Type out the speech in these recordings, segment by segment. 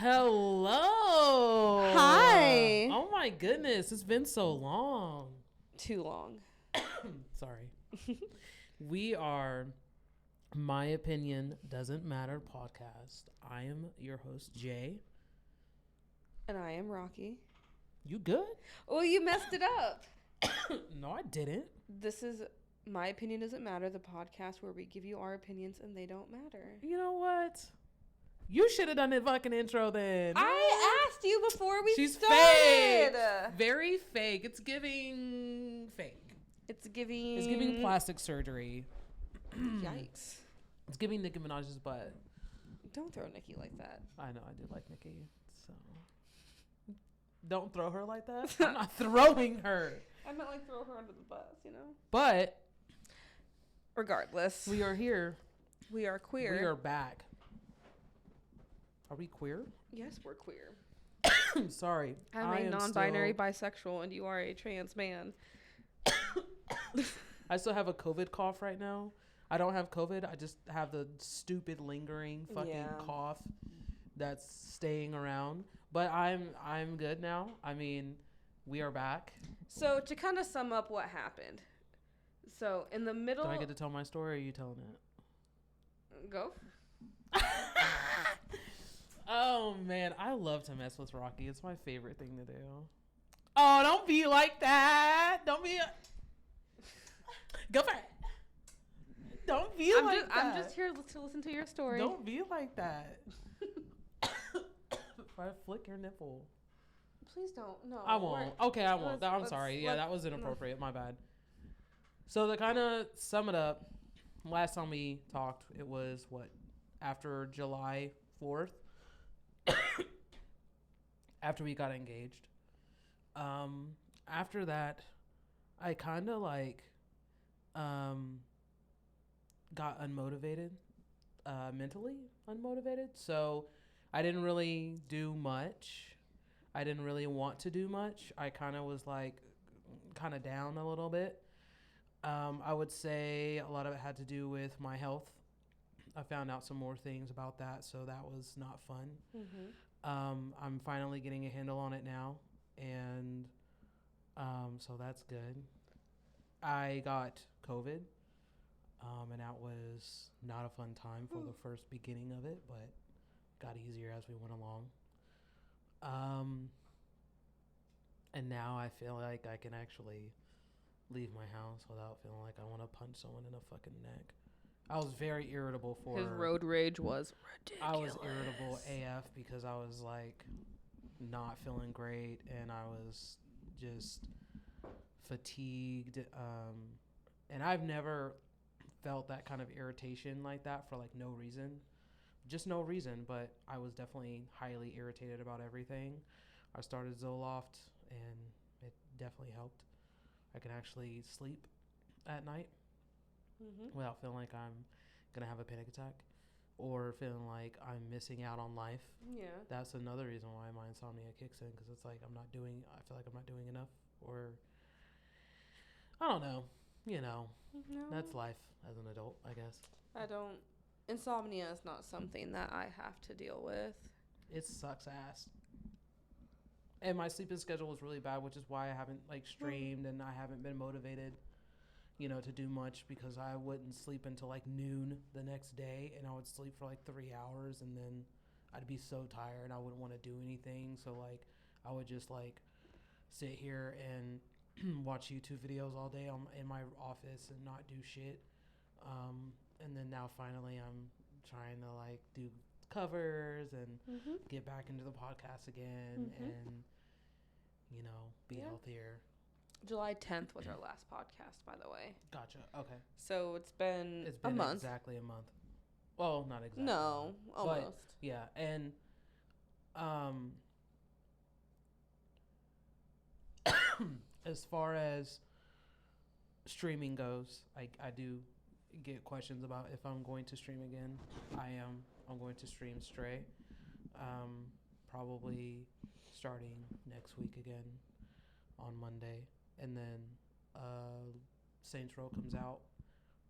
Hello. Hi. Oh my goodness, it's been so long. Too long. Sorry. We are My Opinion Doesn't Matter podcast. I am your host, Jay. And I am Rocky. You good? Well, you messed it up. No, I didn't. This is My Opinion Doesn't Matter, the podcast where we give you our opinions and they don't matter. You know what? You should have done the fucking intro then. I asked you before we She's started. fake. Very fake. It's giving fake. It's giving... It's giving plastic surgery. Yikes. It's giving Nicki Minaj's butt. Don't throw Nicki like that. I know, I do like Nicki. So don't throw her like that. I'm not throwing her. I meant like throw her under the bus, you know? But regardless. we are here. We are queer. We are back. Are we queer? Yes, we're queer. Sorry. I'm a non-binary bisexual and you are a trans man. I still have a COVID cough right now. I don't have COVID. I just have the stupid lingering fucking cough that's staying around. But I'm good now. I mean, we are back. So to kind of sum up what happened. So in the middle... Do I get to tell my story or are you telling it? Go. Oh, man. I love to mess with Rocky. It's my favorite thing to do. Oh, don't be like that. Don't be... Go for it. Don't be like that. I'm just here to listen to your story. Don't be like that. If I flick your nipple. Please don't. No. I won't. Okay, I won't. I'm sorry. Yeah, that was inappropriate. My bad. So to kind of sum it up, last time we talked, it was what? After July 4th? After we got engaged. After that, I kind of like got unmotivated, mentally unmotivated. So I didn't really do much. I didn't really want to do much. I kind of was like kind of down a little bit. I would say a lot of it had to do with my health. I found out some more things about that, so that was not fun. Mm-hmm. I'm finally getting a handle on it now, and so that's good. I got COVID, and that was not a fun time for the first beginning of it, but got easier as we went along. And now I feel like I can actually leave my house without feeling like I want to punch someone in the fucking neck. I was very irritable for... His road rage was ridiculous. I was irritable AF because I was like not feeling great and I was just fatigued. And I've never felt that kind of irritation like that for like no reason. Just no reason, but I was definitely highly irritated about everything. I started Zoloft and it definitely helped. I can actually sleep at night without feeling like I'm going to have a panic attack or feeling like I'm missing out on life. Yeah. That's another reason why my insomnia kicks in, because it's like I feel like I'm not doing enough, or I don't know. You know, that's life as an adult, I guess. Insomnia is not something that I have to deal with. It sucks ass. And my sleeping schedule was really bad, which is why I haven't like streamed and I haven't been motivated, to do much, because I wouldn't sleep until like noon the next day, and I would sleep for like 3 hours, and then I'd be so tired I wouldn't want to do anything. So like I would just like sit here and watch YouTube videos all day in my office and not do shit. And then now finally I'm trying to like do covers and get back into the podcast again and, be healthier. July 10th was our last podcast, by the way. Gotcha. Okay. So it's been a month. Exactly a month. Well, not exactly. No, almost. But, yeah. And, as far as streaming goes, I do get questions about if I'm going to stream again. I'm going to stream Stray. Probably starting next week again on Monday. And then Saints Row comes out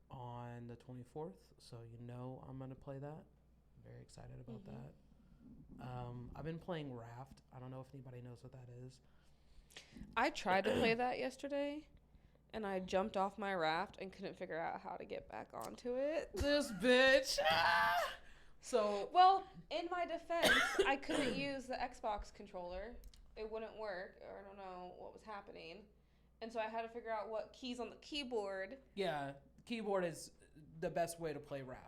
on the 24th. So I'm going to play that. I'm very excited about that. I've been playing Raft. I don't know if anybody knows what that is. I tried to play that yesterday, and I jumped off my raft and couldn't figure out how to get back onto it. This bitch. So, Well, in my defense, I couldn't use the Xbox controller. It wouldn't work, or I don't know what was happening. And so I had to figure out what keys on the keyboard. yeah, keyboard is the best way to play Raft.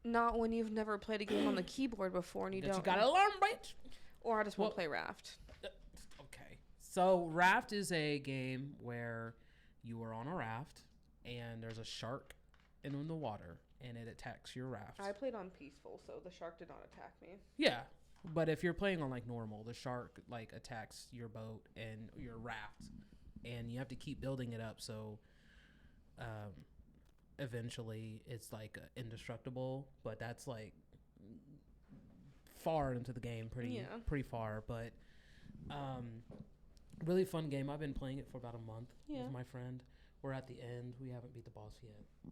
Not when you've never played a game on the keyboard before and you That don't. you gotta learn, bitch. Or I just want Well- to play Raft. Okay. So Raft is a game where you are on a raft and there's a shark in the water and it attacks your raft. I played on peaceful, so the shark did not attack me. Yeah. But if you're playing on like normal, the shark like attacks your boat and your raft and you have to keep building it up so eventually it's like indestructible, but that's like far into the game, pretty far, but really fun game. I've been playing it for about a month with my friend. We're at the end. We haven't beat the boss yet.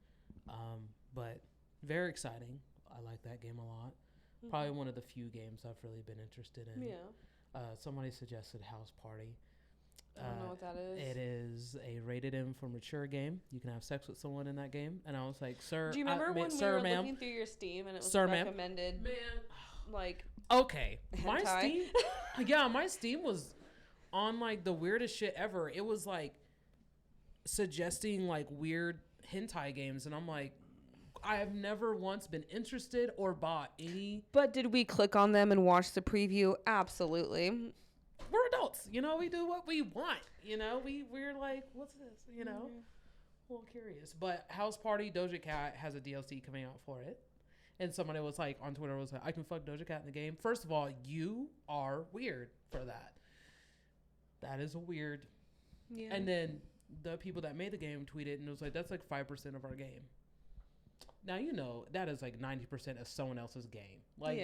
But very exciting. I like that game a lot. Mm-hmm. Probably one of the few games I've really been interested in. Yeah. Somebody suggested House Party. I don't know what that is. It is a rated M for mature game. You can have sex with someone in that game. And I was like, sir, Do you remember when we were ma'am, looking through your Steam and it was Sir, ma'am. recommended, man. like, Okay. My hentai? Steam, yeah, my Steam was on like the weirdest shit ever. It was like suggesting like weird hentai games. And I'm like, I have never once been interested or bought any. But did we click on them and watch the preview? Absolutely. We're adults, you know, we do what we want, you know, we're like, what's this, you know, a little curious. But House Party, Doja Cat has a DLC coming out for it. And somebody was like, on Twitter was like, I can fuck Doja Cat in the game. First of all, you are weird for that. That is a weird. Yeah. And then the people that made the game tweeted and it was like, that's like 5% of our game. Now, you know, that is like 90% of someone else's game. Like,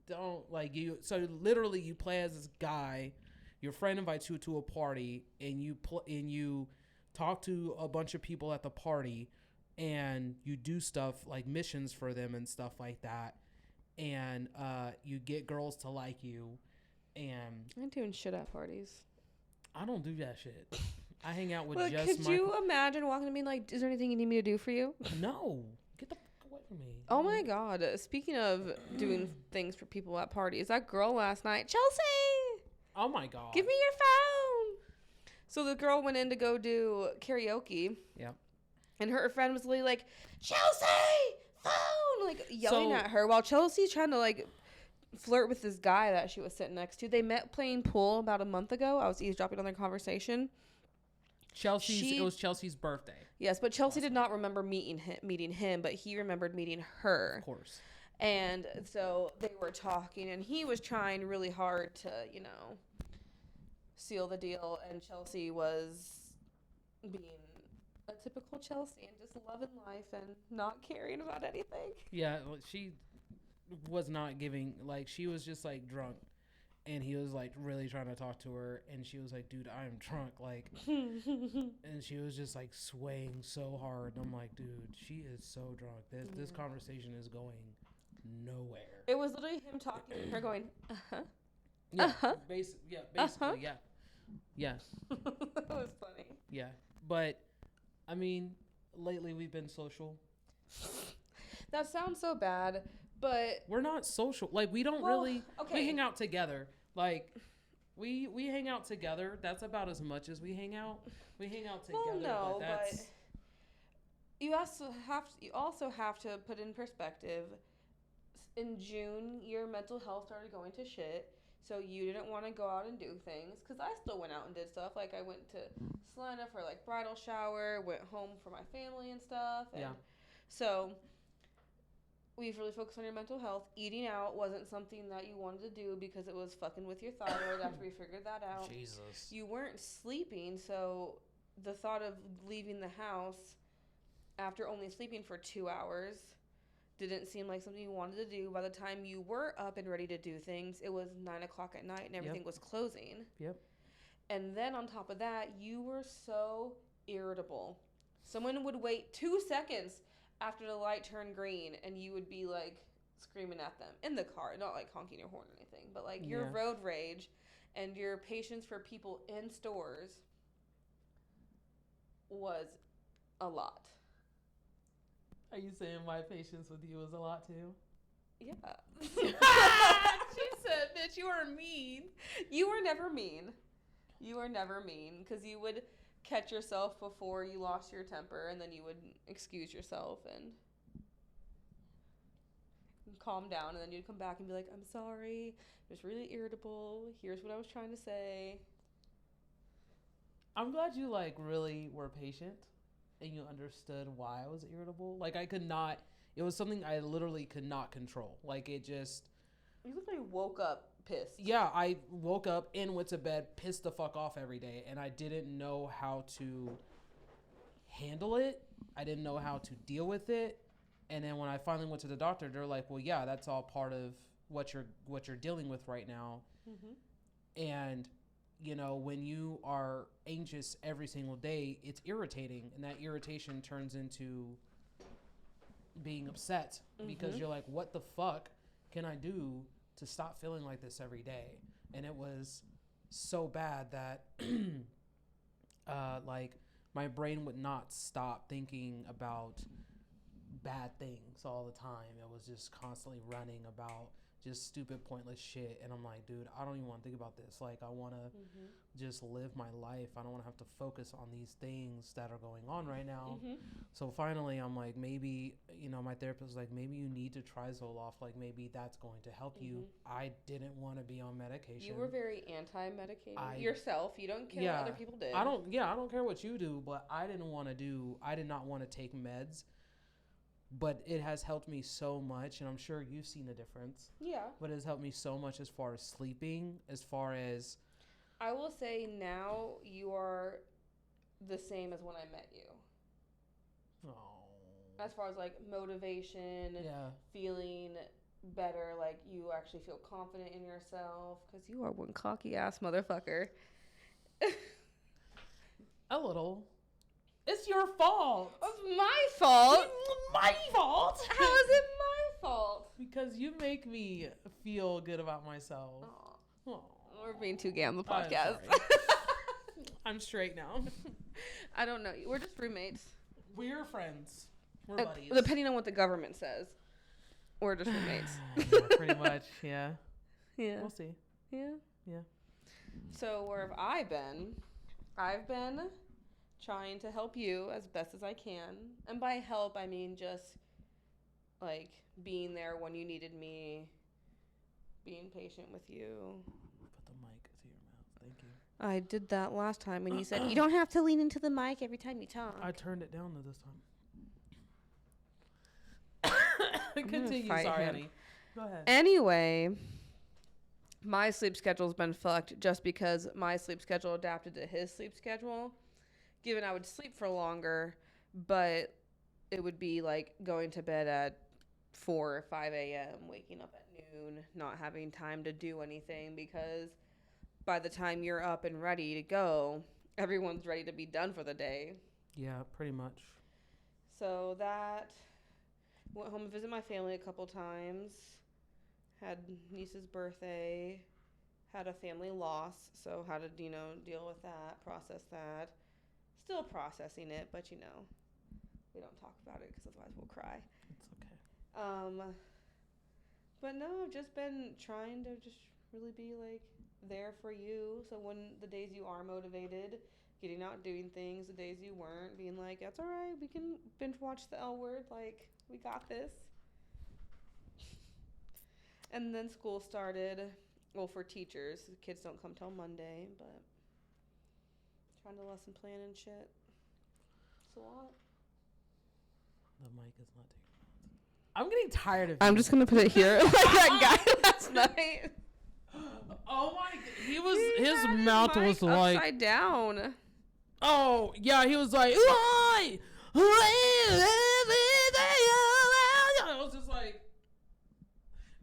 don't like you. So literally you play as this guy, your friend invites you to a party and you talk to a bunch of people at the party and you do stuff like missions for them and stuff like that. And you get girls to like you. And I'm doing shit at parties. I don't do that shit. I hang out with Look, just could you imagine walking to me like, is there anything you need me to do for you? No. Get the fuck away from me. Oh my God. Speaking of doing things for people at parties, that girl last night, Chelsea, Oh my God. give me your phone. So the girl went in to go do karaoke. Yeah. And her friend was literally like, Chelsea, phone, like yelling So- at her while Chelsea's trying to like flirt with this guy that she was sitting next to. They met playing pool about a month ago. I was eavesdropping on their conversation. It was Chelsea's birthday. Yes, but Chelsea did not remember meeting him, but he remembered meeting her. Of course. And so they were talking, and he was trying really hard to, you know, seal the deal. And Chelsea was being a typical Chelsea and just loving life and not caring about anything. Yeah, she was not giving, like, she was just, like, drunk. And he was, like, really trying to talk to her. And she was like, dude, I'm drunk. Like, and she was just, like, swaying so hard. And I'm like, dude, she is so drunk. This conversation is going nowhere. It was literally him talking and her going, uh-huh. Yeah, Uh-huh. basically, Uh-huh. yeah. Yeah, That was funny. yeah. But, I mean, lately we've been social. That sounds so bad, but We're not social. Like, we don't Well, really, okay. we hang out together. Like, we hang out together. That's about as much as we hang out. We hang out together, well, no, but that's... but you also have to put in perspective. In June, your mental health started going to shit, so you didn't want to go out and do things. Because I still went out and did stuff. Like, I went to Salina for, like, bridal shower, went home for my family and stuff. And Yeah. So we've really focused on your mental health. Eating out wasn't something that you wanted to do because it was fucking with your thyroid after we figured that out. Jesus. You weren't sleeping, so the thought of leaving the house after only sleeping for 2 hours didn't seem like something you wanted to do. By the time you were up and ready to do things, it was 9 o'clock at night and everything was closing. Yep. And then on top of that, you were so irritable. Someone would wait 2 seconds after the light turned green and you would be like screaming at them in the car, not like honking your horn or anything, but like your Yeah. road rage and your patience for people in stores was a lot. Are you saying my patience with you was a lot too? Yeah. She said, bitch, you are mean. You were never mean. You were never mean because you would catch yourself before you lost your temper, and then you would excuse yourself and calm down, and then you'd come back and be like, I'm sorry, I was really irritable. Here's what I was trying to say. I'm glad you like really were patient and you understood why I was irritable. Like I could not, it was something I literally could not control. Like it just, You literally woke up pissed. yeah, I woke up and went to bed pissed the fuck off every day, and I didn't know how to handle it. I didn't know how to deal with it. And then when I finally went to the doctor, they're like, well, yeah, that's all part of what you're dealing with right now. Mm-hmm. And you know, when you are anxious every single day, it's irritating, and that irritation turns into being upset because you're like, what the fuck can I do to stop feeling like this every day? And it was so bad that like my brain would not stop thinking about bad things all the time. It was just constantly running about just stupid, pointless shit. And I'm like, dude, I don't even want to think about this. Like, I want to just live my life. I don't want to have to focus on these things that are going on right now. So finally, I'm like, maybe, you know, my therapist was like, maybe you need to try Zoloft. Like, maybe that's going to help you. I didn't want to be on medication. You were very anti-medicated yourself. You don't care what other people did. I don't care what you do, but I did not want to take meds. But it has helped me so much, and I'm sure you've seen a difference. Yeah. But it has helped me so much as far as sleeping, as far as... I will say now you are the same as when I met you. Oh. As far as, like, motivation, feeling better, like, you actually feel confident in yourself, because you are one cocky-ass motherfucker. A little. It's your fault. It's my fault? My fault? How is it my fault? Because you make me feel good about myself. Aww. We're being too gay on the podcast. I'm straight now. I don't know. We're just roommates. We're friends. We're buddies. Depending on what the government says. We're just roommates. Yeah, pretty much, yeah. Yeah. We'll see. Yeah? Yeah. So where have I been? I've been trying to help you as best as I can. And by help, I mean just, like, being there when you needed me, being patient with you. Put the mic to your mouth. Thank you. I did that last time when you said, you don't have to lean into the mic every time you talk. I turned it down this time. Continue. Sorry, honey. Go ahead. Anyway, my sleep schedule's been fucked just because my sleep schedule adapted to his sleep schedule. Given I would sleep for longer, but it would be like going to bed at 4 or 5 a.m., waking up at noon, not having time to do anything because by the time you're up and ready to go, everyone's ready to be done for the day. Yeah, pretty much. So that, went home to visit my family a couple times, had niece's birthday, had a family loss, so had to, deal with that, process that. Still processing it, but we don't talk about it because otherwise we'll cry. It's okay. But no, I've just been trying to just really be like there for you. So when the days you are motivated, getting out doing things, the days you weren't, being like, that's all right, we can binge watch the L Word, like we got this. And then school started. Well, for teachers, the kids don't come till Monday, but trying to lesson plan and shit. It's a lot. The mic is not taking. I'm getting tired of. I'm just gonna put it here like that guy last night. Oh my! His mouth was like upside down. Oh yeah, he was like. I was just like,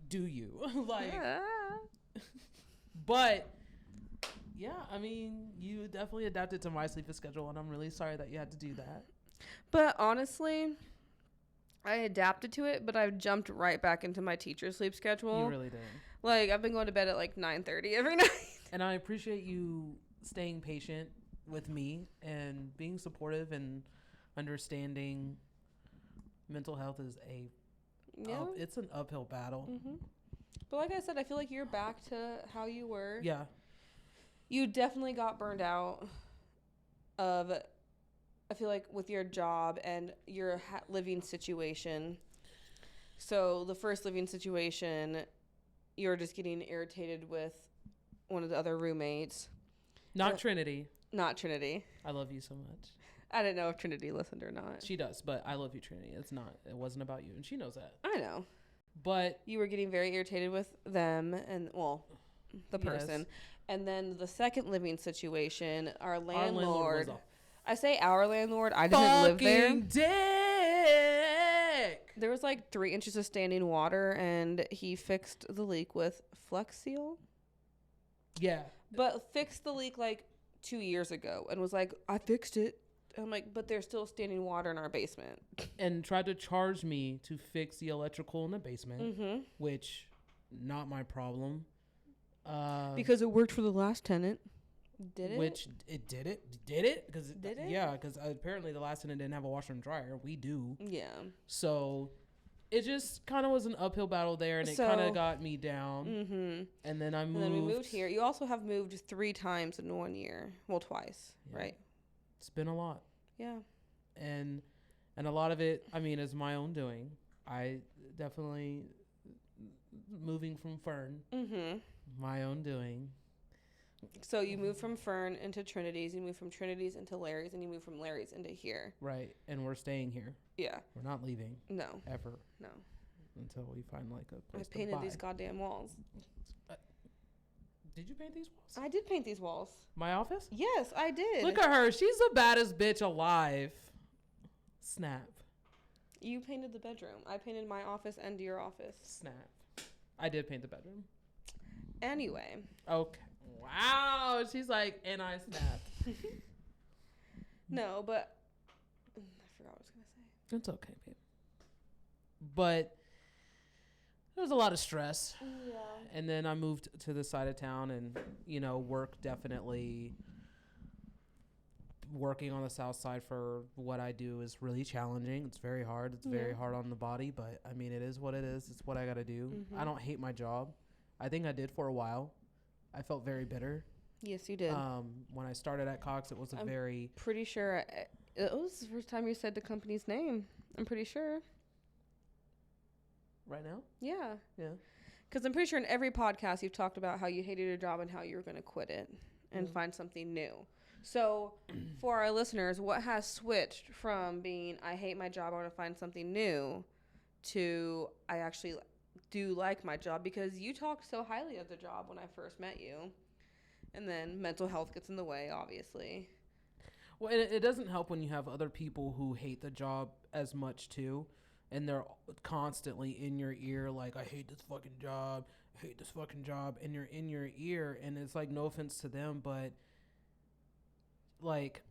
do you like? Yeah. But. Yeah, I mean, you definitely adapted to my sleeping schedule, and I'm really sorry that you had to do that. But honestly, I adapted to it, but I've jumped right back into my teacher sleep schedule. You really did. Like, I've been going to bed at like 9:30 every night. And I appreciate you staying patient with me and being supportive and understanding mental health is it's an uphill battle. Mm-hmm. But like I said, I feel like you're back to how you were. Yeah. You definitely got burned out I feel like with your job and your living situation. So the first living situation, you're just getting irritated with one of the other roommates. Not Trinity. Not Trinity. I love you so much. I didn't know if Trinity listened or not. She does, but I love you, Trinity. It wasn't about you, and she knows that. I know. But you were getting very irritated with them and, well, the person. Yes. And then the second living situation, our landlord I say our landlord. I didn't live there. Dick. There was like 3 inches of standing water, and he fixed the leak with Flex Seal. Yeah. But fixed the leak like 2 years ago and was like, I fixed it. I'm like, but there's still standing water in our basement. And tried to charge me to fix the electrical in the basement, which not my problem. Because it worked for the last tenant. Did it? Which it did it? Did it? Did it? Yeah, because apparently the last tenant didn't have a washer and dryer. We do. Yeah. So it just kind of was an uphill battle there, and it kind of got me down. Mm-hmm. And then I moved. And then we moved here. You also have moved 3 times in 1 year. Well, twice, right? It's been a lot. Yeah. And a lot of it, I mean, is my own doing. I definitely moving from Fern. Mm-hmm. My own doing. So you moved from Fern into Trinity's, you moved from Trinity's into Larry's, and you moved from Larry's into here. Right, and we're staying here. Yeah. We're not leaving. No. Ever. No. Until we find like a place I painted these goddamn walls. Did you paint these walls? I did paint these walls. My office? Yes, I did. Look at her. She's the baddest bitch alive. Snap. You painted the bedroom. I painted my office and your office. Snap. I did paint the bedroom. Anyway. Okay. Wow, she's like, and I snapped. No, but I forgot what I was gonna say. It's okay, babe. But there was a lot of stress. Yeah. And then I moved to the side of town, and work definitely. Working on the south side for what I do is really challenging. It's very hard. It's very hard on the body, but I mean, it is what it is. It's what I got to do. Mm-hmm. I don't hate my job. I think I did for a while. I felt very bitter. Yes, you did. When I started at Cox, it was pretty sure it was the first time you said the company's name. I'm pretty sure. Right now? Yeah. Yeah. Because I'm pretty sure in every podcast you've talked about how you hated your job and how you were going to quit it and find something new. So for our listeners, what has switched from being I hate my job, I want to find something new, to I actually do like my job? Because you talked so highly of the job when I first met you, and then mental health gets in the way, obviously. Well, it doesn't help when you have other people who hate the job as much too, and they're constantly in your ear like, I hate this fucking job, and you're in your ear, and it's like, no offense to them, but like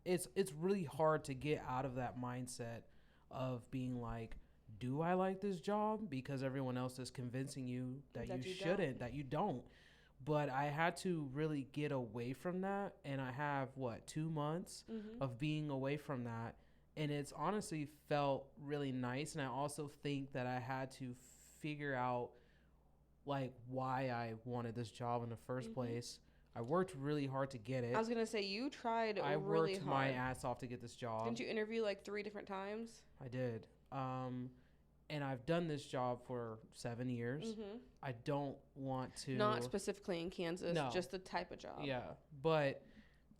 it's really hard to get out of that mindset of being like, do I like this job? Because everyone else is convincing you that you shouldn't, that you don't. But I had to really get away from that. And I have, 2 months of being away from that. And it's honestly felt really nice. And I also think that I had to figure out like why I wanted this job in the first place. I worked really hard to get it. I was going to say, you tried really hard. I worked my ass off to get this job. Didn't you interview like 3 different times? I did. And I've done this job for 7 years. Mm-hmm. I don't want to... Not specifically in Kansas, just the type of job. Yeah, but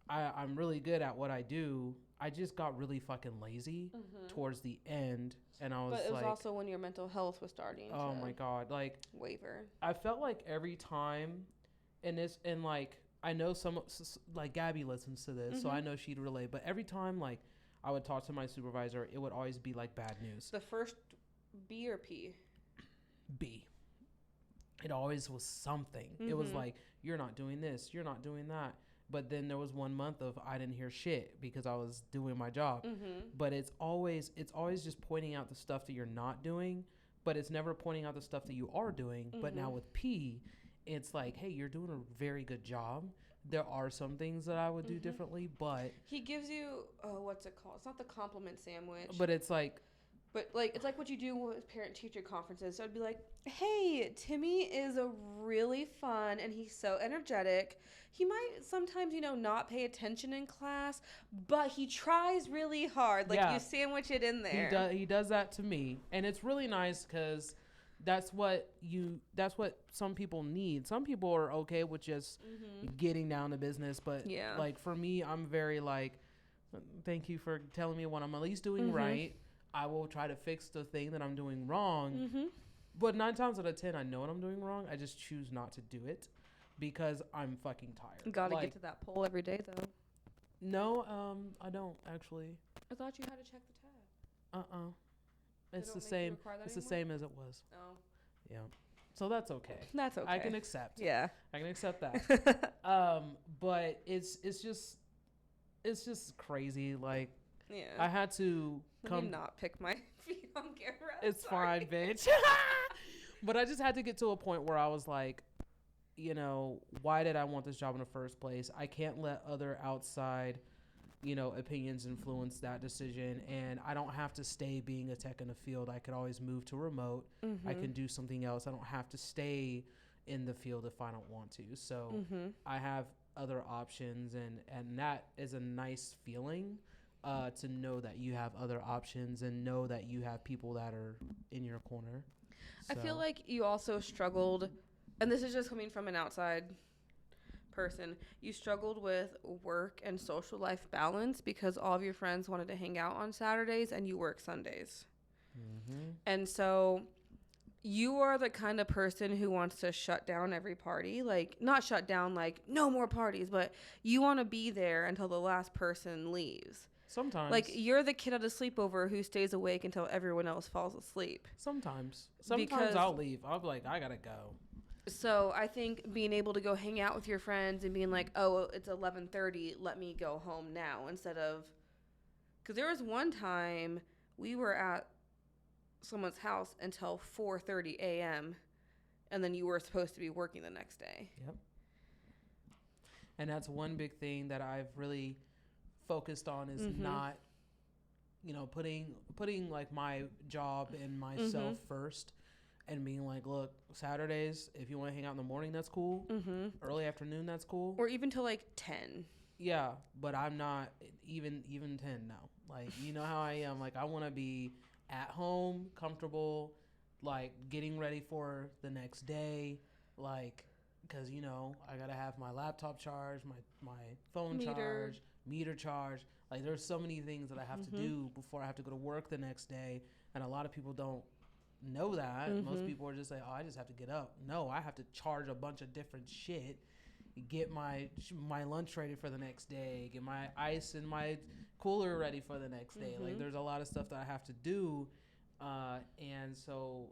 I'm really good at what I do. I just got really fucking lazy towards the end, and I was like... But it was also when your mental health was starting to my God, like... waver. I felt like every time, and like, I know like Gabby listens to this, so I know she'd relate, but every time, like, I would talk to my supervisor, it would always be like bad news. The first B or P? B. It always was something. It was like, you're not doing this, you're not doing that. But then there was 1 month of I didn't hear shit because I was doing my job. But it's always just pointing out the stuff that you're not doing, but it's never pointing out the stuff that you are doing. But now with P, it's like, hey, you're doing a very good job. There are some things that I would do differently, but he gives you what's it called? It's not the compliment sandwich. but it's like It's like what you do with parent-teacher conferences. So I'd be like, hey, Timmy is a really fun and he's so energetic. He might sometimes, not pay attention in class, but he tries really hard. Like, Yeah. you sandwich it in there. he does that to me, and it's really nice because that's what some people need. Some people are okay with just getting down to business, but Yeah. like for me, I'm very like, thank you for telling me what I'm at least doing right. I will try to fix the thing that I'm doing wrong. But 9 times out of 10, I know what I'm doing wrong. I just choose not to do it because I'm fucking tired. Gotta get to that poll every day, though. No, I don't actually. I thought you had to check the tab. It's don't the make you same. require that It's the anymore? same as it was. Oh. Yeah. So that's okay. That's okay. I can accept. Yeah. I can accept that. But it's just crazy. Like Yeah. I had to Let me not pick my feet on camera. It's Sorry. fine, bitch. But I just had to get to a point where I was like, why did I want this job in the first place? I can't let other outside, opinions influence that decision. And I don't have to stay being a tech in the field. I could always move to remote. I can do something else. I don't have to stay in the field if I don't want to. So I have other options, and that is a nice feeling. To know that you have other options and know that you have people that are in your corner. I feel like you also struggled, and this is just coming from an outside person, you struggled with work and social life balance because all of your friends wanted to hang out on Saturdays and you work Sundays. And so you are the kind of person who wants to shut down every party. Like, not shut down, like, no more parties, but you want to be there until the last person leaves. Sometimes. Like, you're the kid at a sleepover who stays awake until everyone else falls asleep. Sometimes Because- I'll leave. I'll be like, I gotta go. So I think being able to go hang out with your friends and being like, oh, it's 11:30, let me go home now, instead of, because there was one time we were at someone's house until 4:30 a.m. and then you were supposed to be working the next day. Yep. And that's one big thing that I've really focused on is not, putting like my job and myself first, and being like, look, Saturdays, if you want to hang out in the morning, that's cool. Early afternoon, that's cool. Or even till like 10. Yeah, but I'm not even 10 now. Like, you know how I am. Like, I want to be at home, comfortable, like getting ready for the next day, like, because I gotta have my laptop charged, my phone charged, meter charged. Like, there's so many things that I have to do before I have to go to work the next day, and a lot of people don't know that. Most people are just like, oh, I just have to get up. No, I have to charge a bunch of different shit, get my lunch ready for the next day, get my ice and my cooler ready for the next day. Like, there's a lot of stuff that I have to do. And so,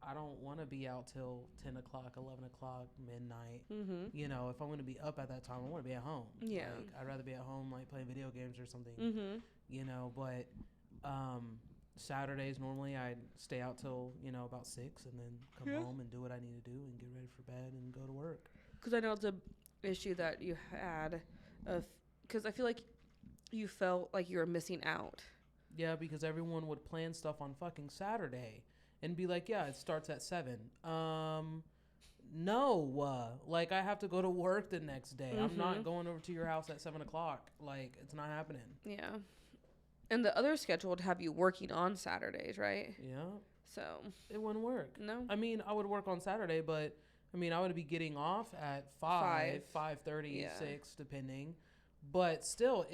I don't want to be out till 10 o'clock, 11 o'clock, midnight. If I'm going to be up at that time, I want to be at home. Yeah. Like, I'd rather be at home, like, playing video games or something, but Saturdays, normally I stay out till, about 6 and then come home and do what I need to do and get ready for bed and go to work. Because I know it's a issue that you had because I feel like you felt like you were missing out. Yeah, because everyone would plan stuff on fucking Saturday and be like, yeah, it starts at 7. No, like, I have to go to work the next day. I'm not going over to your house at 7 o'clock. Like, it's not happening. Yeah. And the other schedule would have you working on Saturdays, right? Yeah. So. It wouldn't work. No. I mean, I would work on Saturday, but, I would be getting off at 5:30, 6, depending. But still,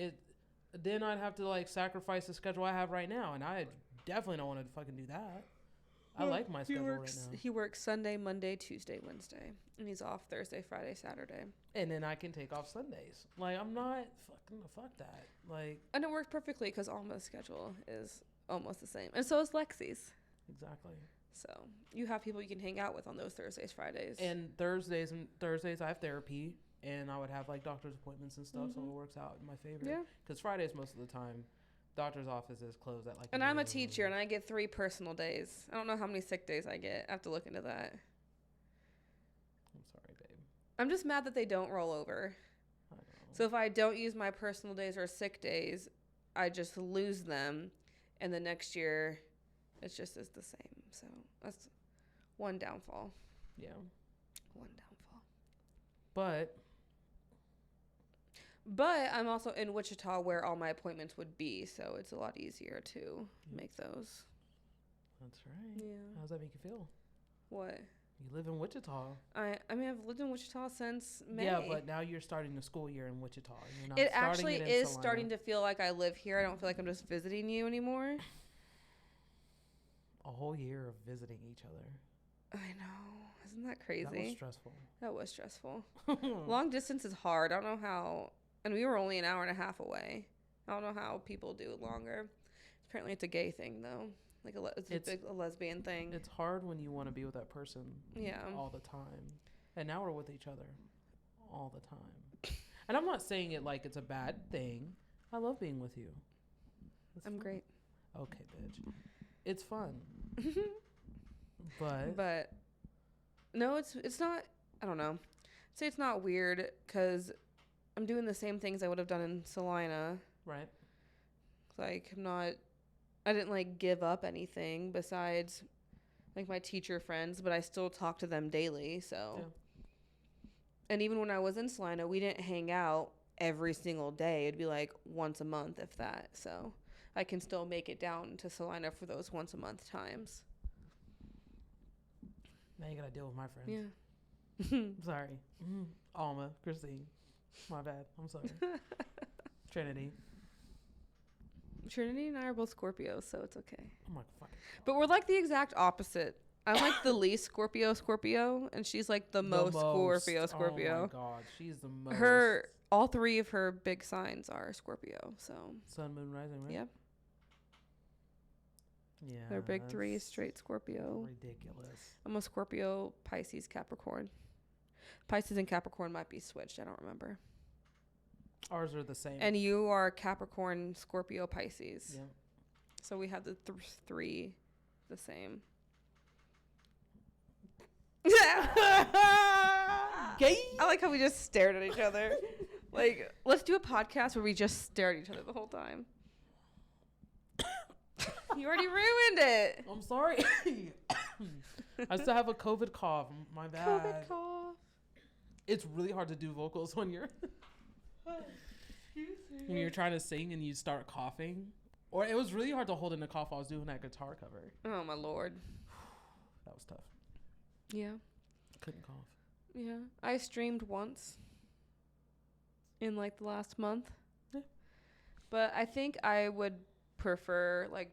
then I'd have to, like, sacrifice the schedule I have right now, and I definitely don't want to fucking do that. I like my schedule right now. He works Sunday, Monday, Tuesday, Wednesday, and he's off Thursday, Friday, Saturday. And then I can take off Sundays. Like, I'm not fuck that. Like, and it works perfectly because Alma's schedule is almost the same, and so is Lexi's. Exactly. So you have people you can hang out with on those Thursdays, Fridays, and Thursdays I have therapy. and I would have like doctor's appointments and stuff, so it works out in my favor. Yeah. Because Fridays most of the time, doctor's office is closed at like. And I'm a noon. teacher, and I get 3 personal days. I don't know how many sick days I get. I have to look into that. I'm sorry, babe. I'm just mad that they don't roll over. I know. So if I don't use my personal days or sick days, I just lose them, and the next year, it's just is the same. So that's one downfall. Yeah. One downfall. But I'm also in Wichita where all my appointments would be, so it's a lot easier to make those. That's right. Yeah. How does that make you feel? What? You live in Wichita. I mean, I've lived in Wichita since May. Yeah, but now you're starting the school year in Wichita. You're not it starting actually it in is Salina. starting to feel like I live here. I don't feel like I'm just visiting you anymore. A whole year of visiting each other. I know. Isn't that crazy? That was stressful. That was stressful. Long distance is hard. I don't know how. And we were only an hour and a half away. I don't know how people do it longer. Apparently, it's a gay thing, though. Like it's a lesbian thing. It's hard when you want to be with that person. Yeah. All the time. And now we're with each other all the time. And I'm not saying it like it's a bad thing. I love being with you. I'm great. Okay, bitch. It's fun. But no, it's not. I don't know. I'd say it's not weird because I'm doing the same things I would have done in Salina. right. Like I didn't like give up anything besides like my teacher friends, but I still talk to them daily. So, Yeah. And even when I was in Salina, we didn't hang out every single day. It'd be like once a month, if that. So I can still make it down to Salina for those once a month times. Now you gotta deal with my friends. Yeah. Sorry. Alma, Christine. My bad. I'm sorry. Trinity. Trinity and I are both Scorpios, so it's okay. I'm like, fuck. But we're like the exact opposite. I'm like the least Scorpio, and she's like the most Scorpio. Oh my god, she's the most. All 3 of her big signs are Scorpio, so. Sun, moon, rising, right? Yep. Yeah. They're big 3 that's straight Scorpio. Ridiculous. I'm a Scorpio, Pisces, Capricorn. Pisces and Capricorn might be switched. I don't remember. Ours are the same. And you are Capricorn, Scorpio, Pisces. Yeah. So we have the 3 the same. Gay. I like how we just stared at each other. Like, let's do a podcast where we just stare at each other the whole time. You already ruined it. I'm sorry. I still have a COVID cough. My bad. COVID cough. It's really hard to do vocals when you're when you're trying to sing and you start coughing. Or it was really hard to hold in a cough while I was doing that guitar cover. Oh my Lord. That was tough. Yeah. Couldn't cough. Yeah. I streamed once in like the last month. Yeah. But I think I would prefer like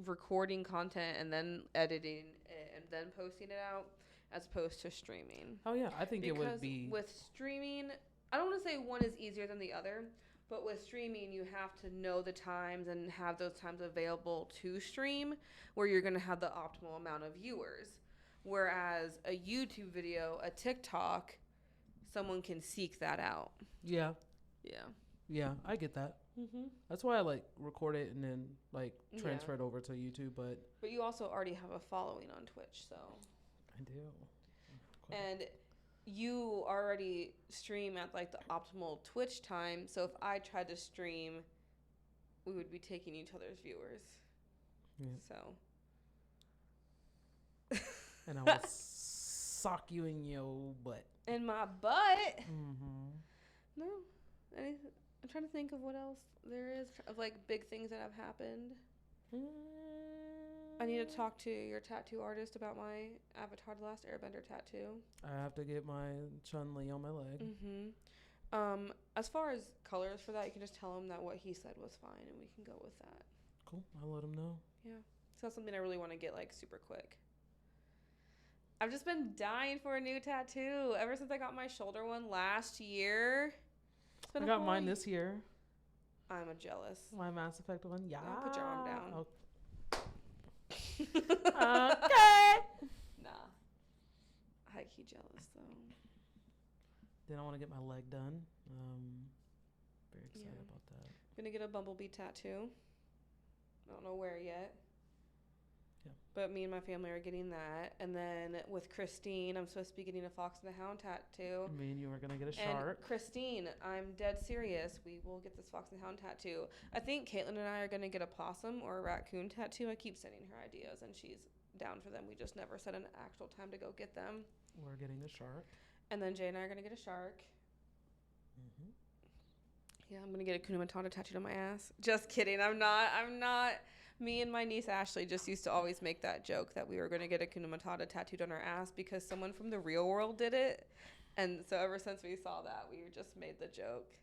recording content and then editing it and then posting it out as opposed to streaming. Oh yeah, I think Because it would be. with streaming, I don't want to say one is easier than the other, but with streaming, you have to know the times and have those times available to stream where you're going to have the optimal amount of viewers. Whereas a YouTube video, a TikTok, someone can seek that out. Yeah. Yeah. Yeah, I get that. Mm-hmm. That's why I like record it and then like transfer Yeah. it over to YouTube. But But you also already have a following on Twitch, so. I do. And you already stream at like the optimal Twitch time. So if I tried to stream, we would be taking each other's viewers. Yeah. So. And I will sock you in your butt. In my butt? Mm-hmm. No. I'm trying to think of what else there is of like big things that have happened. I need to talk to your tattoo artist about my Avatar: The Last Airbender tattoo. I have to get my Chun-Li on my leg. Mm-hmm. As far as colors for that, you can just tell him that what he said was fine, and we can go with that. Cool. I'll let him know. Yeah. So that's something I really want to get like super quick. I've just been dying for a new tattoo ever since I got my shoulder one last year. It's been I a got whole mine this year. I'm a jealous. My Mass Effect one. Yeah. Yeah, put your arm down. Okay. Nah. High key jealous though. Then I want to get my leg done. Very excited Yeah. about that. Gonna get a bumblebee tattoo. I don't know where yet. Yeah. But me and my family are getting that. And then with Christine, I'm supposed to be getting a Fox and the Hound tattoo. Me and you are gonna get a And shark. Christine, I'm dead serious. We will get this Fox and the Hound tattoo. I think Caitlin and I are gonna get a possum or a raccoon tattoo. I keep sending her ideas, and she's down for them. We just never set an actual time to go get them. We're getting a shark. And then Jay and I are gonna get a shark. Mm-hmm. Yeah, I'm gonna get a Kuna Matata tattooed on my ass. Just kidding. I'm not. Me and my niece Ashley just used to always make that joke that we were gonna get a Kuna Matata tattooed on our ass because someone from the real world did it. And so ever since we saw that, we just made the joke.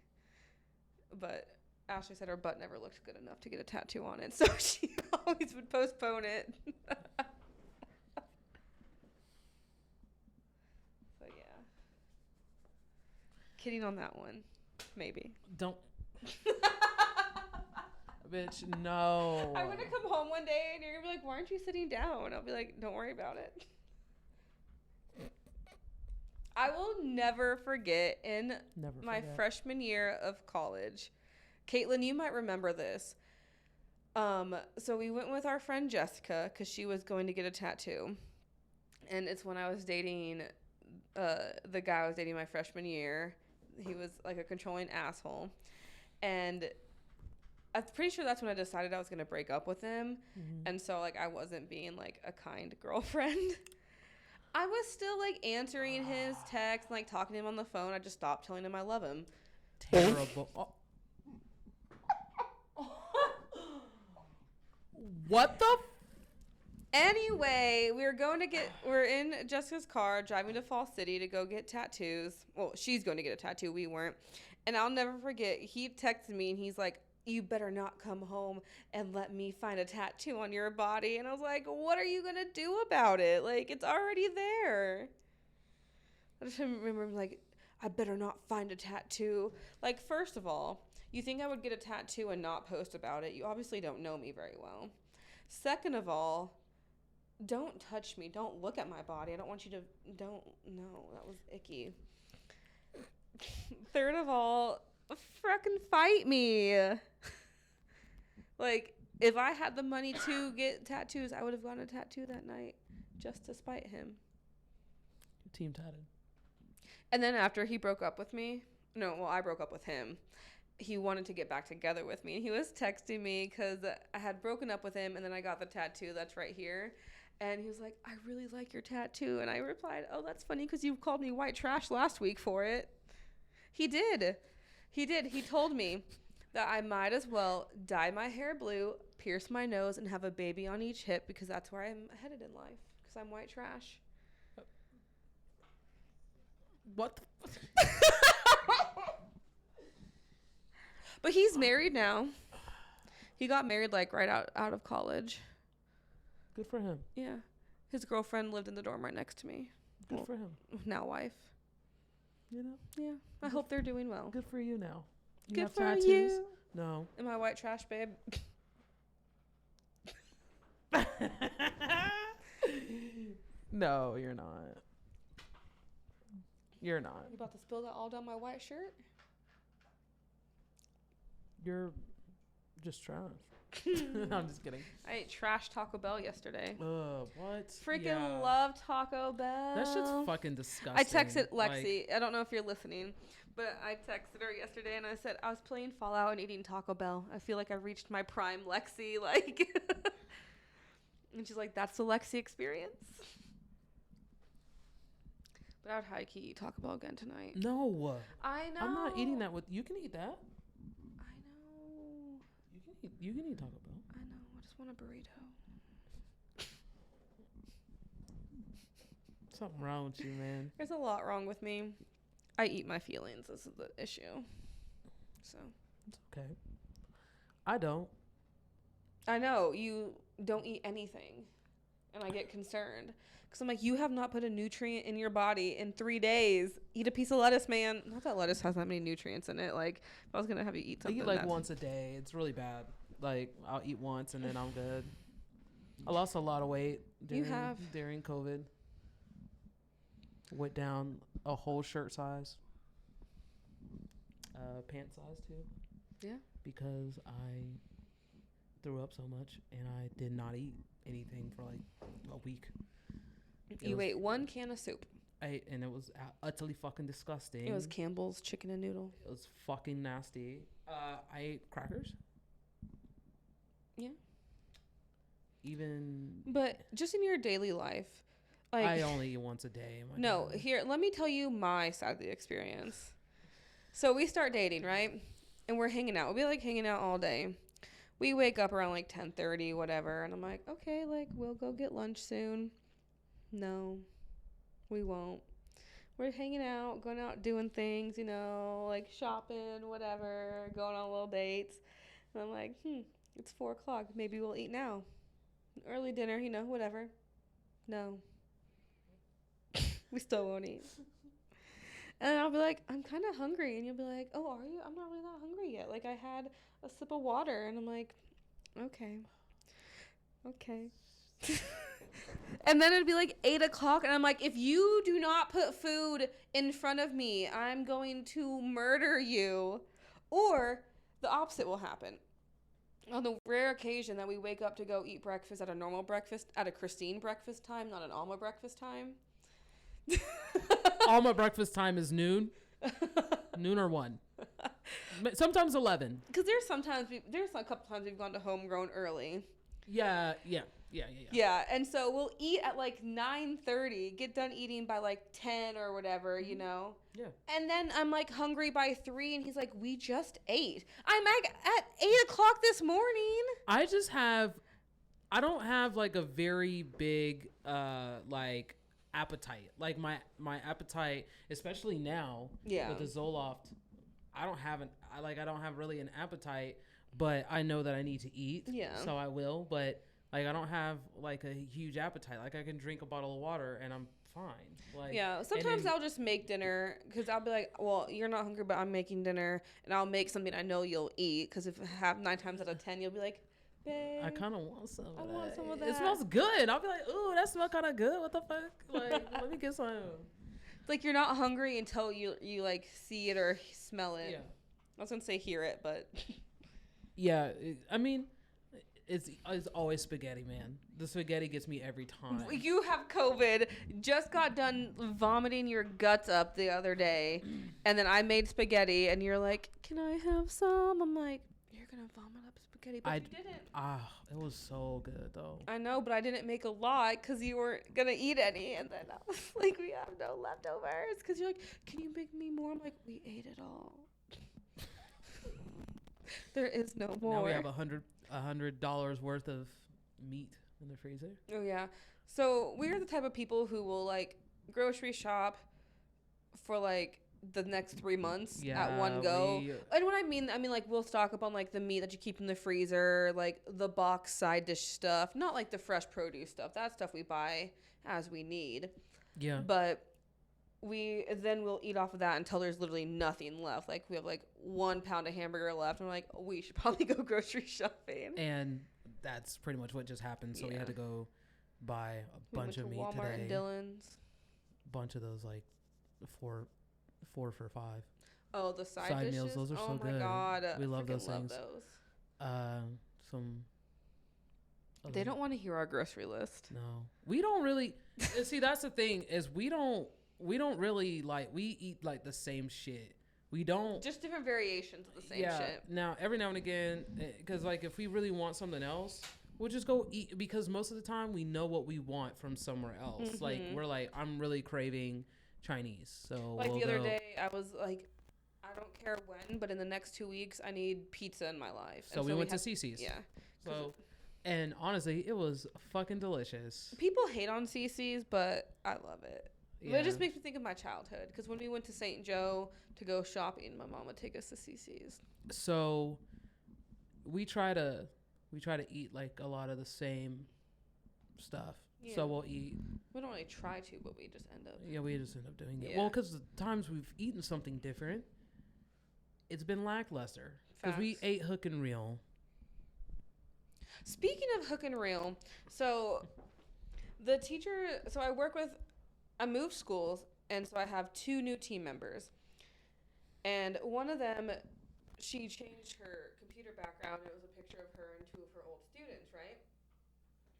But Ashley said her butt never looked good enough to get a tattoo on it, so she always would postpone it. So yeah. Kidding on that one. Maybe. Don't. Bitch, no. I'm gonna come home one day and you're gonna be like, why aren't you sitting down? I'll be like, don't worry about it. I will never forget in my freshman year of college. Caitlin, you might remember this. So we went with our friend Jessica because she was going to get a tattoo. And it's when I was dating the guy I was dating my freshman year. He was like a controlling asshole. And I'm pretty sure that's when I decided I was going to break up with him. Mm-hmm. And so, like, I wasn't being, like, a kind girlfriend. I was still, like, answering his texts, like, talking to him on the phone. I just stopped telling him I love him. Terrible. What the? Anyway, we're in Jessica's car driving to Fall City to go get tattoos. Well, she's going to get a tattoo. We weren't. And I'll never forget, he texted me and he's like, you better not come home and let me find a tattoo on your body. And I was like, what are you going to do about it? Like, it's already there. I just remember him like, I better not find a tattoo. Like, first of all, you think I would get a tattoo and not post about it? You obviously don't know me very well. Second of all, don't touch me. Don't look at my body. I don't want you to, no, that was icky. Third of all, frickin' fight me. Like, if I had the money to get tattoos, I would have gotten a tattoo that night just to spite him. Team tatted. And then after he broke up with me, I broke up with him. He wanted to get back together with me. He was texting me because I had broken up with him, and then I got the tattoo that's right here. And he was like, I really like your tattoo. And I replied, oh, that's funny because you called me white trash last week for it. He did. He told me that I might as well dye my hair blue, pierce my nose, and have a baby on each hip because that's where I'm headed in life because I'm white trash. What? But he's married now. He got married like right out of college. Good for him. Yeah. His girlfriend lived in the dorm right next to me. Good for him. Now wife. You know? Yeah. I hope they're doing well. Good for you now. You Good have for tattoos? you. No. Am I white trash, babe? No, you're not. You're not. You about to spill that all down my white shirt? You're just trash. I'm just kidding. I ate trash Taco Bell yesterday. What? Freaking love Taco Bell. That shit's fucking disgusting. I texted Lexi. I don't know if you're listening, but I texted her yesterday and I said, I was playing Fallout and eating Taco Bell. I feel like I reached my prime, Lexi. Like, and she's like, that's the Lexi experience. But I would high key eat Taco Bell again tonight. No. I know. I'm not eating that with you. Can eat that. I know. You can eat Taco Bell. I know. I just want a burrito. Something wrong with you, man. There's a lot wrong with me. I eat my feelings. This is the issue. So. It's okay. I don't. I know. You don't eat anything. And I get concerned. Because I'm like, you have not put a nutrient in your body in 3 days. Eat a piece of lettuce, man. Not that lettuce has that many nutrients in it. Like, if I was going to have you eat something. I eat like once a day. It's really bad. Like, I'll eat once and then I'm good. I lost a lot of weight during COVID. Went down a whole shirt size. pant size too. Yeah. Because I threw up so much and I did not eat anything for like a week. You ate one can of soup. And it was utterly fucking disgusting. It was Campbell's chicken and noodle. It was fucking nasty. I ate crackers. Yeah. But just in your daily life, like I only eat once a day. No, here, let me tell you my side of the experience. So we start dating, right? And we're hanging out. We'll be like hanging out all day. We wake up around like 10:30, whatever, and I'm like, okay, like we'll go get lunch soon. No, we won't. We're hanging out, going out doing things, like shopping, whatever, going on little dates. And I'm like, it's 4:00. Maybe we'll eat now. Early dinner, whatever. No. We still won't eat. And I'll be like, I'm kind of hungry. And you'll be like, oh, are you? I'm not really that hungry yet. Like, I had a sip of water. And I'm like, okay. And then it'd be like 8:00. And I'm like, if you do not put food in front of me, I'm going to murder you. Or the opposite will happen. On the rare occasion that we wake up to go eat breakfast at a normal breakfast, at a Christine breakfast time, not an Alma breakfast time. Alma breakfast time is noon. Noon or 1. Sometimes 11. Because there's a couple times we've gone to homegrown early. Yeah. Yeah, and so we'll eat at like 9:30, get done eating by like 10 or whatever, Yeah. And then I'm like hungry by 3, and he's like, we just ate. I'm like at 8:00 this morning. I don't have like a very big like appetite. Like my appetite, especially now with the Zoloft, I don't have really an appetite, but I know that I need to eat. Yeah. So I will, but like I don't have like a huge appetite. Like I can drink a bottle of water and I'm fine. Like sometimes I'll just make dinner because I'll be like, well, you're not hungry, but I'm making dinner, and I'll make something I know you'll eat. Because if I have 9 times out of 10, you'll be like, babe, I kind of want some. I want some of that. It smells good. I'll be like, ooh, that smells kind of good. What the fuck? Like, let me get some. Like you're not hungry until you like see it or smell it. Yeah. I was gonna say hear it, but yeah. I mean. It's always spaghetti, man. The spaghetti gets me every time. You have COVID. Just got done vomiting your guts up the other day. And then I made spaghetti. And you're like, can I have some? I'm like, you're going to vomit up spaghetti. But you didn't. It was so good, though. I know, but I didn't make a lot because you weren't going to eat any. And then I was like, we have no leftovers. Because you're like, can you make me more? I'm like, we ate it all. There is no more. Now we have $100 worth of meat in the freezer. Oh yeah. So we're the type of people who will like grocery shop for like the next 3 months at one go. And what I mean like we'll stock up on like the meat that you keep in the freezer, like the box side dish stuff, not like the fresh produce stuff. That stuff we buy as we need. Yeah. But we'll eat off of that until there's literally nothing left. Like we have like 1 pound of hamburger left. And we're like, we should probably go grocery shopping. And that's pretty much what just happened. So we had to go buy a bunch of meat Walmart today. And Dillon's. Bunch of those like 4 for $5. Oh, the side dishes? meals. Those are so good. Oh my god, we love those things. Those. They don't want to hear our grocery list. No, we don't really. See, that's the thing is we don't really like, we eat like the same shit. We don't. Just different variations of the same shit. Now, every now and again, because like if we really want something else, we'll just go eat, because most of the time we know what we want from somewhere else. Mm-hmm. Like we're like, I'm really craving Chinese. So like the other day, I was like, I don't care when, but in the next 2 weeks, I need pizza in my life. So we went to CiCi's. Yeah. So, and honestly, it was fucking delicious. People hate on CiCi's, but I love it. Yeah. But it just makes me think of my childhood, because when we went to St. Joe to go shopping, my mom would take us to CiCi's. So we try to eat like a lot of the same stuff. Yeah. So we'll eat. We don't really try to, but we just end up. Yeah, we just end up doing it. Well, because the times we've eaten something different, it's been lackluster. Because we ate hook and reel. Speaking of hook and reel, so I moved schools, and so I have 2 new team members. And one of them, she changed her computer background. It was a picture of her and two of her old students, right?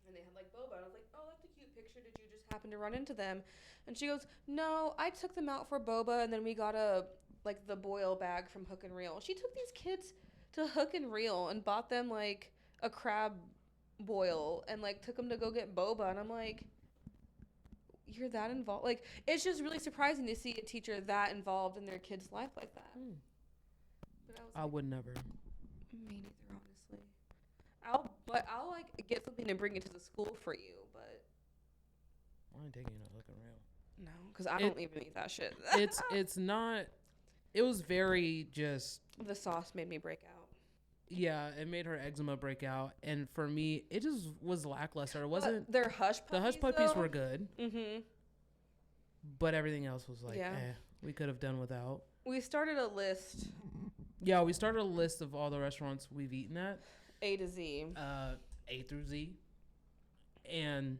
And they had like boba. And I was like, oh, that's a cute picture. Did you just happen to run into them? And she goes, no, I took them out for boba, and then we got the boil bag from Hook and Reel. She took these kids to Hook and Reel and bought them like a crab boil and like took them to go get boba. And I'm like, you're that involved? Like, it's just really surprising to see a teacher that involved in their kid's life like that. But I would never. Me neither, honestly. I'll like get something and bring it to the school for you, but I ain't taking you to Hook and Reel. no, because I don't even eat that shit. It's not. It was very just. The sauce made me break out. Yeah, it made her eczema break out, and for me, it just was lackluster. It wasn't. But their hush puppies, the hush puppies though, were good, but everything else was like, we could have done without. We started a list. Yeah, we started a list of all the restaurants we've eaten at. A to Z. A through Z. And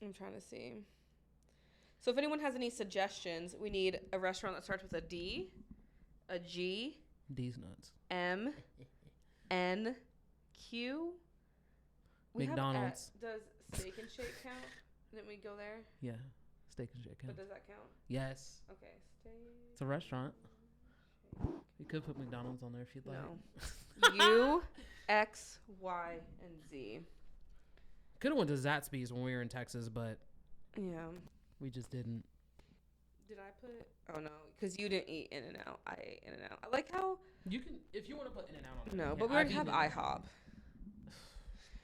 I'm trying to see. So if anyone has any suggestions, we need a restaurant that starts with a D, a G, D's nuts. M, N, Q. McDonald's. Does Steak and Shake count? Didn't we go there? Yeah, Steak and Shake But counts. does that count? Yes. Okay, Steak. It's a restaurant. You could put McDonald's on there if you'd like. No. U, X, Y, and Z. Could have went to Zaxby's when we were in Texas, but Yeah. we just didn't. Did I put? Oh no, because you didn't eat In-N-Out. I ate In-N-Out. I like how. You can if you want to put In-N-Out on. No, but we already have IHOP.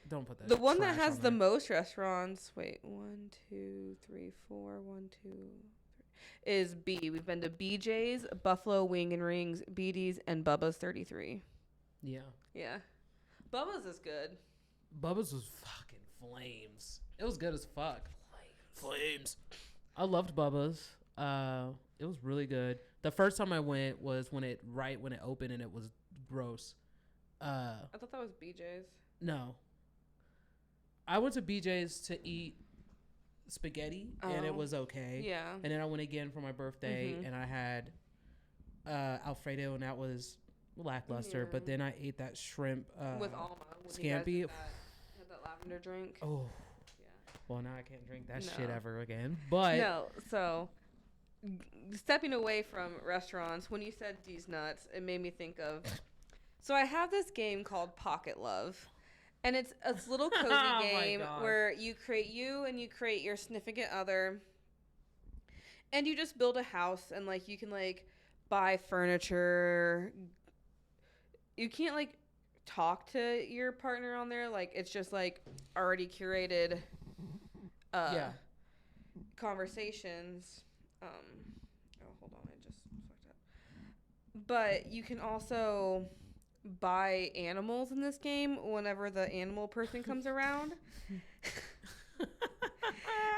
Don't put that. The one that trash has on the there. most restaurants. Wait, 1, 2, 3, 4. 1, 2, 3. Is B. We've been to BJ's, Buffalo Wing and Rings, BD's, and Bubba's 33. Yeah. Yeah. Bubba's is good. Bubba's was fucking flames. It was good as fuck. Flames. I loved Bubba's. It was really good. The first time I went was when it opened and it was gross. I thought that was BJ's. No. I went to BJ's to eat spaghetti and it was okay. Yeah. And then I went again for my birthday and I had Alfredo and that was lackluster. Yeah. But then I ate that shrimp with Alma. When scampi. You guys had that lavender drink. Oh. Yeah. Well, now I can't drink that No. shit ever again. But No, so stepping away from restaurants, when you said these nuts, it made me think of. So I have this game called Pocket Love, and it's a little cozy Oh game my God. where you create your significant other, and you just build a house, and like you can like buy furniture. You can't like talk to your partner on there, like it's just like already curated. Yeah. Conversations. Oh, hold on, I just fucked up. But you can also buy animals in this game whenever the animal person comes around.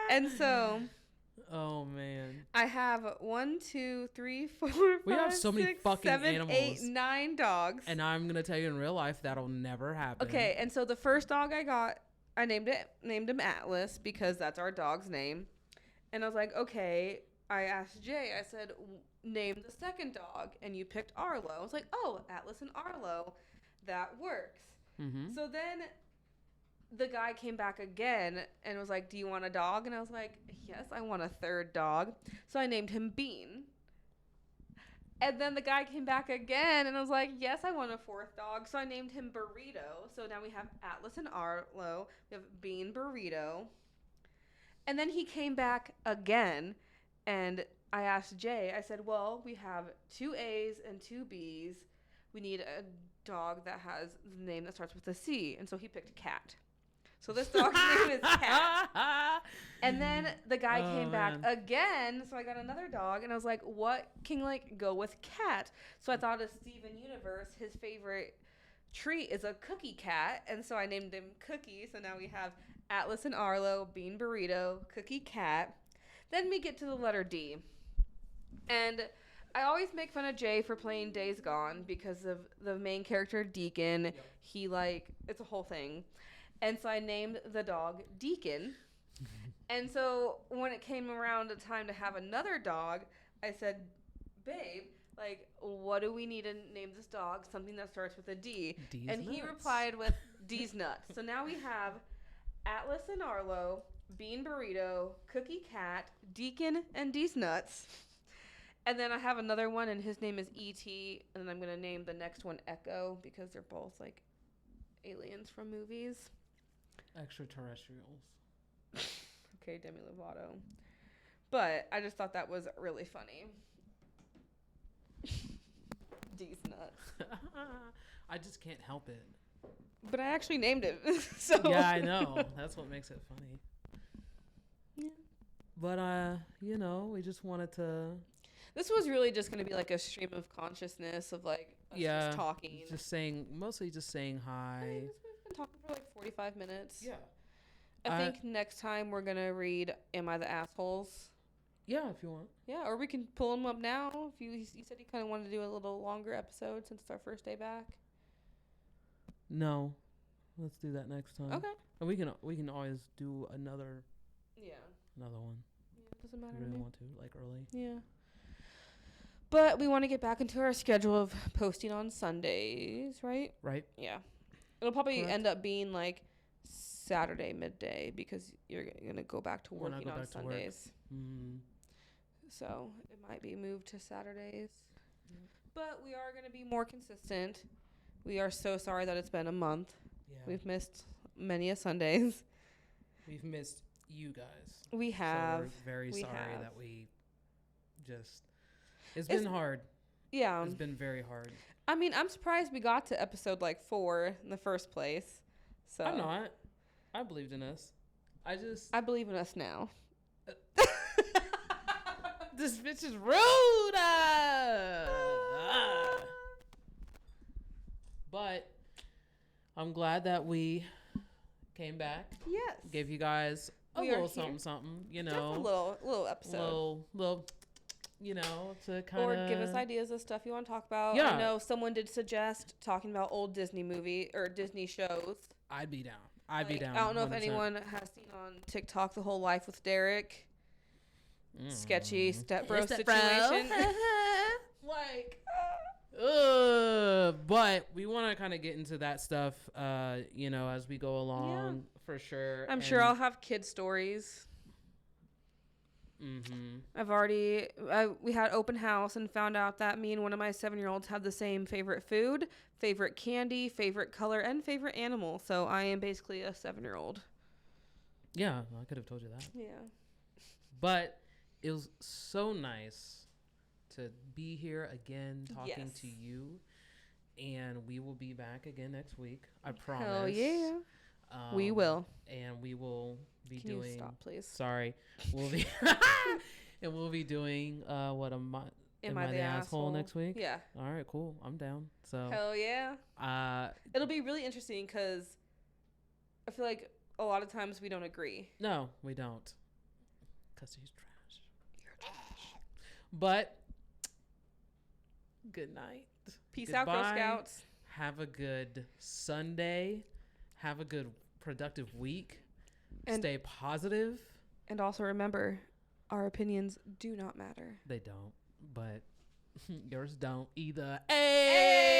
And so oh man, I have 1, 2, 3, 4, We 5, have so many 6, fucking 7, 8, animals. 9 dogs. and I'm gonna tell you in real life that'll never happen. Okay, and so the first dog I got, I named him Atlas because that's our dog's name. And I was like, okay. I asked Jay, I said, name the second dog. And you picked Arlo. I was like, oh, Atlas and Arlo. That works. Mm-hmm. So then the guy came back again and was like, do you want a dog? And I was like, yes, I want a third dog. So I named him Bean. And then the guy came back again and I was like, yes, I want a fourth dog. So I named him Burrito. So now we have Atlas and Arlo. We have Bean, Burrito. And then he came back again and I asked Jay, I said, well, we have 2 A's and 2 B's. We need a dog that has the name that starts with a C. And so he picked Cat. So this dog's name is Cat. And then the guy came back again. So I got another dog. And I was like, what can like go with Cat? So I thought of Steven Universe. His favorite treat is a cookie cat. And so I named him Cookie. So now we have Atlas and Arlo, Bean, Burrito, Cookie, Cat. Then we get to the letter D. And I always make fun of Jay for playing Days Gone because of the main character, Deacon. Yep. He, like, it's a whole thing. And so I named the dog Deacon. And so when it came around the time to have another dog, I said, babe, like, what do we need to name this dog? Something that starts with a D. D's And he nuts. replied with D's nuts. So now we have Atlas and Arlo, Bean Burrito, Cookie Cat, Deacon, and D's nuts. And then I have another one, and his name is E.T., and I'm going to name the next one Echo because they're both, like, aliens from movies. Extraterrestrials. Okay, Demi Lovato. But I just thought that was really funny. D's nuts. I just can't help it. But I actually named it. So Yeah, I know. That's what makes it funny. Yeah. But you know, we just wanted to This was really just going to be like a stream of consciousness of like us just talking. mostly just saying hi. We've been talking for like 45 minutes. Yeah. I think next time we're going to read Am I the Assholes? Yeah, if you want. Yeah, or we can pull them up now. If you said you kind of wanted to do a little longer episode since it's our first day back. No. Let's do that next time. Okay. And we can always do another Yeah. one. Yeah, it doesn't matter If to you really me. want to, like early. Yeah. But we want to get back into our schedule of posting on Sundays, right? Right? Yeah. It'll probably Correct. end up being like Saturday midday because you're going to go back to When I working go on back to work. Sundays. Mm. So it might be moved to Saturdays. Yeah. But we are going to be more consistent. We are so sorry that it's been a month. Yeah. We've missed many a Sundays. We've missed you guys. We have. So we're very We sorry have. that we just. It's been hard. Yeah. It's been very hard. I mean, I'm surprised we got to episode like 4 in the first place. So I'm not. I believed in us. I believe in us now. This bitch is rude. But I'm glad that we came back. Yes. Gave you guys a We are little here. something, you Just know. a little episode. Little, you know, to kind Or of give us ideas of stuff you want to talk about. Yeah. I know someone did suggest talking about old Disney movie or Disney shows. I'd be down. I'd be Like, down. I don't know if 100%. anyone has seen on TikTok The Whole Life with Derek. Sketchy stepbro situation. Like, but we want to kind of get into that stuff, you know, as we go along, for sure. I'm sure I'll have kid stories. Mm-hmm. We had open house and found out that me and one of my 7-year-olds have the same favorite food, favorite candy, favorite color, and favorite animal. So I am basically a 7-year-old. Yeah, I could have told you that. Yeah. But it was so nice to be here again talking Yes. to you. And we will be back again next week. I promise. Hell yeah. We will. And we will be Can doing. you stop, please? Sorry. We'll be. And we'll be doing what am I the asshole next week? Yeah. All right, cool. I'm down. So. Hell yeah. It'll be really interesting because I feel like a lot of times we don't agree. No, we don't. Cause he's trash. You're trash. But good night. Peace out, Girl Goodbye. Scouts. Have a good Sunday. Have a good productive week. And- Stay positive. And also remember, our opinions do not matter. They don't, but yours don't either. Hey!